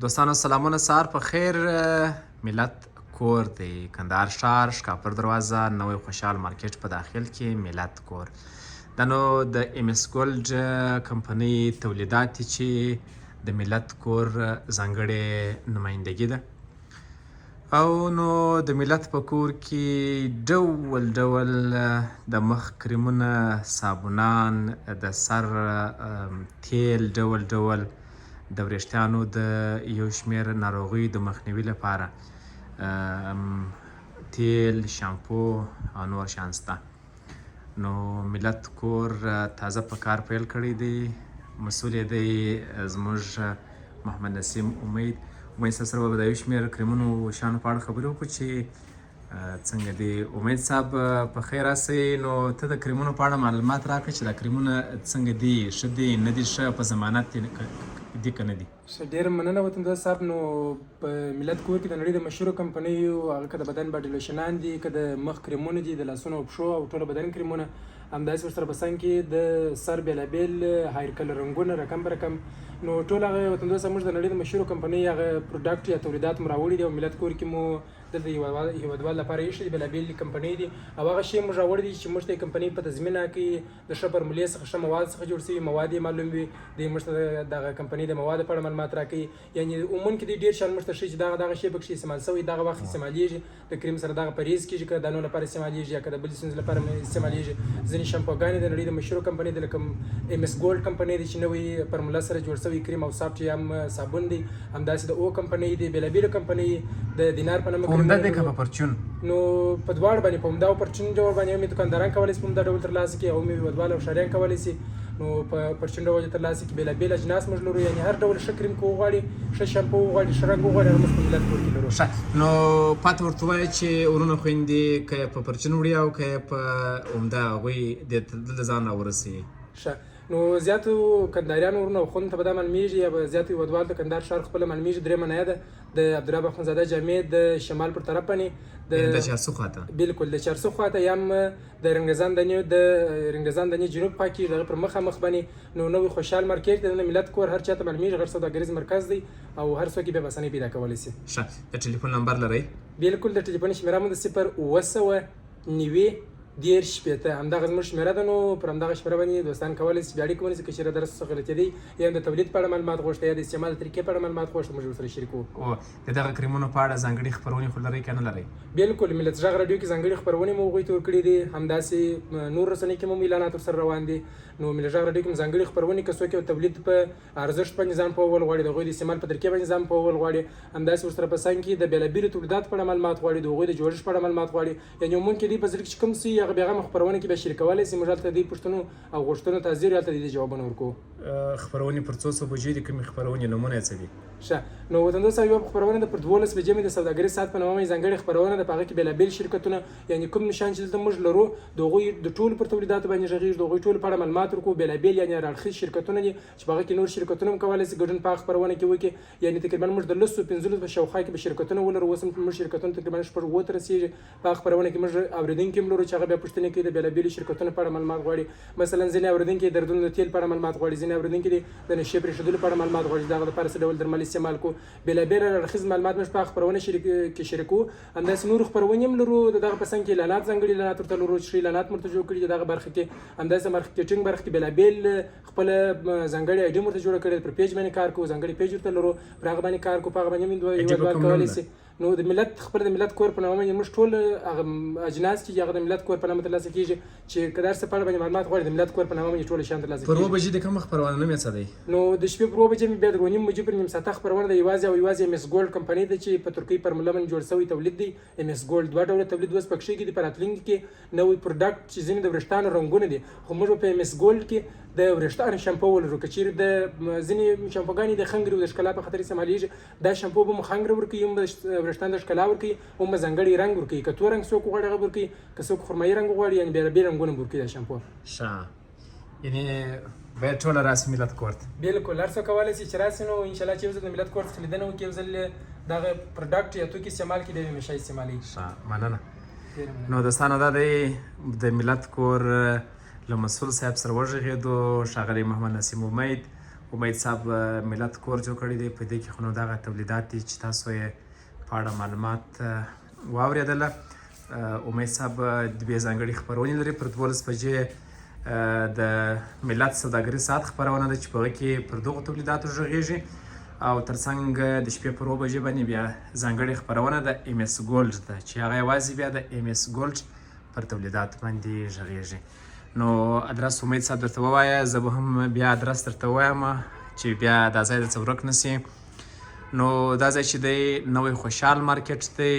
دوستانو سلامونه، سهار په خیر. ملت کور دی کندهار ښار شکاپور دروازه نوی خوشحال مارکیټ په داخل کې ملت کور. دا نو د ایم اس ګولډ کمپنۍ تولیدات دي چې د ملت کور ځانګړې نمایندګي ده. او نو د ملت په کور کې ډول ډول د مخ کریمونه، صابونان، د سر تیل، ډول ډول د وریښتانو د یو شمېر ناروغیو د مخنیوي لپاره تیل، شامپو او نور شیان شته. نو ملت کور تازه په کار پیل کړی دی. مسؤل یې دی زموږ محمد نسیم امید. امید صاحب سره به د یو شمېر کریمونو شیانو په اړه خبرې وکړو چې څنګه دی. امید صاحب په خیر راسئ. نو ته د کریمونو په اړه معلومات راکړه چې دا کریمونه څنګه دي، ښه دي نه دي، ښه په ضمانت دي که نه دي؟ ډېره مننه وطندوست صاحب. نو په ملت کور کې د نړۍ د مشهورو کمپنیو هغه که د بدن باډي لوشنان دي، که د مخ کریمونه دي، د لاسونو او پښو او ټوله بدن کریمونه، همداسې ورسره په څنګ کې د سر بېلابېل هایر کلر رنګونه رقم په رقم. نو ټول هغه وطندوست صاحب موږ د نړۍ د مشهورو کمپنۍ هغه پروډکټ یا تولیدات مو راوړي دي او ملت کور کې مو دلته هېوادوال لپاره ایښي دي. بېلابېلې کمپنۍ دي او هغه شی موږ راوړي دي چې موږ ته یې کمپنۍ په تضمینه کې د ښه فارمولې څخه ښه مواد څخه جوړ شوي مواد یې معلوم وي. دوی موږ ته دغه کمپنۍ د موادو په اړه معلومات راکوي. یعنې عموماً کې دوی ډېر شیان موږ ته ښیي چې دغه شی پکې استعمال شوی، دغه وخت استعمالېږي، د کریم سره دغه پرهیز کېږي، که د دانو لپاره استعمالېږي یا که د بلې ستونزې لپاره استعمالېږي. ځینې شامپوګانې د نړۍ د مشهورو کمپنۍ د لکه ایم اس ګولډ کمپنۍ دی چې نوی فارموله سره جوړ شوی کریم او سافټ یا هم صابون دی. همداسې د او کمپنۍ دی، بېلابېلې کمپنۍ د دینار په نامه عمده دی که په پرچون؟ نو په دواړو باندې، په عمده او پرچون ډول باندې هم دکانداران کولی شي په عمده ډول ترلاسه کړي او هم هېوادوال او ښاریان کولی شي نو په پرچون ډول ترلاسه کړي. بېلابېل اجناس موږ لرو، یعنې هر ډول ښه کریم که وغواړي، ښه شامپو وغواړي، ښه رنګ وغواړي، هغه موږ په ملت کور کې لرو. ښه، نو پاته ورته ووایه چې ورونه خویندې که یې په پرچون وړي او که یې په عمده هغوی دلته ځان راورسوي. ښه، نو زیاتو کندهاریانو ورونو او خویندو ته به دا معلومېږي یا به زیاتو هېوادوالو ته کندهار ښار خپله معلومېږي. درېیمه نایه ده د عبدالرب اخندزاده جامع د شمال پر طرف باندې د چارسو خواته، بلکل د چارسو خواته، یا هم د رنګزان دنې جنوب خوا کې دغه پر مخامخ باندې نو نوی خوشحال مارکیټ دی. د ملت کور هر چا ته معلومېږي، غټ سوداګریز مرکز دی او هر څوک یې بیا په اسانۍ پیدا کولی شي. ښه، د ټلیفون نمبر لرئ؟ بلکل، د ټلیفون شمېره مو د 0 10 90 همدغه زموږ شمېره ده. نو پر همدغه شمېره باندې دوستان کولی شي بیا اړیکه ونیسي که چېرې درس څه غلطي دی یا د تولید په اړه معلومات غوښته یا د استعمال طریقې په اړه معلومات غوښته، موږ ورسره شریکو. او د دغه کریمونو په اړه ځانګړي خپرونې خو لرئ که نه لرئ؟ بلکل، ملت غږ راډیو کې ځانګړي خپرونې مو هغوی ته ورکړي دي. همداسې نور رسنۍ کې هم اعلانات ورسره روان دي. نو ملت غږ راډیو کې هم ځانګړي خپرونې که څوک یو تولید په ارزښت باندې ځان پوهول غواړي، د هغوی د استعمال په طریقې باندې ځان پوهول غواړي، همداسې ورسره په څنګ کې د بېلابېلو تولیداتو په اړه معلومات غواړي، د هغوی د جوړښت په اړه معلومات غواړي. یعنې عموماً کې دوی په زړه کې چې کوم څه وي هغه بیا هغه خپرونه کې بیا شریکولی شي. موږ هلته د دوی پوښتنو او غوښتنو ته حاضر یو، هلته د دوی جوابونه ورکوو. خپرونې پر څو څو بجې دي؟ کومې خپرونې نومونه یې څه دي؟ ښه، نو وطندوست صاحب یوه خپرونه ده پر 12 بجې مې د سوداګري ساعت په نامه باندې ځانګړې خپرونه ده. په هغه کې بېلابېل شرکتونه، یعنې کوم نشان چې دلته موږ لرو د هغوی د ټولو پر تولیداتو باندې غږېږو، د هغوی ټولو په اړه معلومات ورکوو. بېلابېل یعنې هراړخیز شرکتونه دي چې په هغه کې نور شرکتونه هم کولی شي ګډون په هغه خپرونه کې وکړي. یعنې تقریبا موږ د 15 په شاوخوا کې به شرکتونه ولرو. اوس هم موږ شرکتونه تقریبا 6 ته رسېږي. په هغه خپرونه کې موږ اورېدونکي هم لرو چې هغه بیا پوښتنې کوي، د بېلابېلو شرکتونو په اړه معلومات غواړي. مثلا ځینې اورېدونکي د دردونو د تیل په اړه معلومات غواړي، ځینې اورېدونکي د نشې پرېښودلو په اړه معلومات غواړي، دغه دپاره څه ډول درمل استعمال کړو. بېلابېل اړخیز معلومات موږ په هغه خپرونه کې شریکوو. همداسې نورو خپرونې هم لرو. د دغه په څنګ کې اعلانات، ځانګړي اعلانات ورته لرو چې ښه اعلانات موږ ته جوړ کړي دي دغه برخه کې. همداسې مارکیټینګ برخه کې بېلابېل خپله ځانګړې آیډي موږ ته جوړه کړې ده. پر پیج باندې کار کوو، ځانګړی پیج ورته لرو، پر هغه باندې کار کوو، په هغه باندې هم هېوادوال کولی شي. نو د ملت خپل د ملت کور په نامه باندې موږ ټول هغه اجناس چې هغه د ملت کور په نامه ترلاسه کېږي چې که د هر څه په اړه باندې معلومات غواړي د ملت کور په نامه باندې ټول شیان ترلاسه کېږي. پر 9 بجې د کومه خپرونه نوم یې څه دی؟ نو د شپې پر 9 بجې مې بیا د 9:30 بجې پر نیم ساعته خپرونه ده. یوازې او یوازې ایم اس ګولډ کمپنۍ ده چې په ترکي فارموله باندې جوړ شوی تولید دی. ایم اس ګولډ دوه ډوله تولید اوس پکې کېږي. په راتلونکي کې نوی پروډکټ چې ځینې د وریښتانو رنګونه دي، خو موږ په ایم اس ګولډ کې د وریښتانو شامپو ولرو. که چېرې د ځینې شامپوګانې د خنګرې او د ښکلا په خاطر استعمالېږي، دا شامپو به مو خنګره ورکوي، هم د وریښتانو د ښکلا ورکوي، هم به ځانګړی رنګ ورکوي. که تور رنګ څوک غواړي هغه ورکوي، که څوک خرمایي رنګ غواړي، یعنې بېلابېل رنګونه به ورکوي دا شامپو. ښه، یعنې باید ټوله راسي ملت کور ته؟ بلکل، هر څوک کولی شي چې راسي. نو انشاءالله چې یو ځل د ملت کور څخه لیدنه وکړي، یو ځل دغه پروډکټ یا توکي استعمال کړي، بیا همیشه استعمالوي. ښه، مننه. نو دوستانو دا دی د ملت کور له مسؤل صاحب سره وغږېدو، ښاغلی محمد نسیم امید. امید صاحب ملت کور جوړ کړی دی. په دې کې خو نو دغه تولیدات دي چې تاسو یې په اړه معلومات واورېدله. امید صاحب د بې ځانګړي خپرونې لري پر 12 بجې د ملت سوداګري ساعت خپرونه ده چې په هغه کې پر دغو تولیداتو غږېږي او ترڅنګ د شپې پر 9 بجې باندې بیا ځانګړې خپرونه د ایم اس ګولډ ده چې هغه یوازې بیا د ایم اس ګولډ پر تولیداتو باندې غږېږي. نو ادرس امید صاحب درته ووایه، زه به هم بیا ادرس درته ووایم چې بیا دا ځای درڅه ورک نه سي. نو دا ځای چې دی نوی خوشحال مارکیټ دی،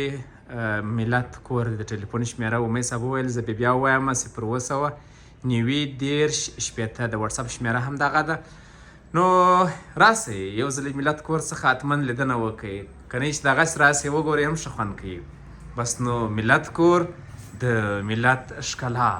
ملت کور د ټلیفون شمیره امید صاحب وویل، زه بیا ووایم 0 90 10 شپېته د واتساپ شمیره هم دغه ده. نو راسئ یو ځل ملت کور څخه حتما لیدنه وکړئ، که نه چې دغسې راسئ وګورئ هم ښه خوند کوي. بس نو ملت کور د ملت ښکلا.